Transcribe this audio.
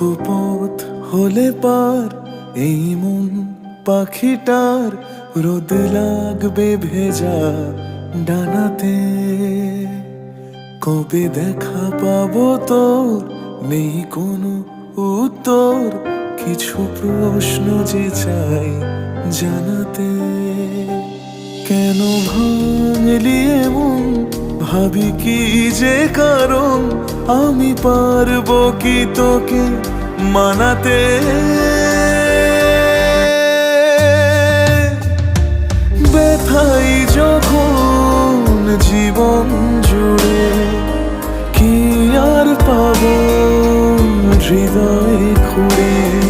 পথ হলে পার এই মন পাখিটার রোদ লাগবে ভেজা ডানাতে। কবে দেখা পাবো তোর নেই কোনো উত্তর, কিছু প্রশ্ন যে চাই জানাতে। কেন ভাঙলি এমন ভাবি কি যে কারণ, আমি পারবো কি তোকে মানাতে। ব্যথাই যখন জীবন জুড়ে কি আর পাবো হৃদয় খুঁড়ে।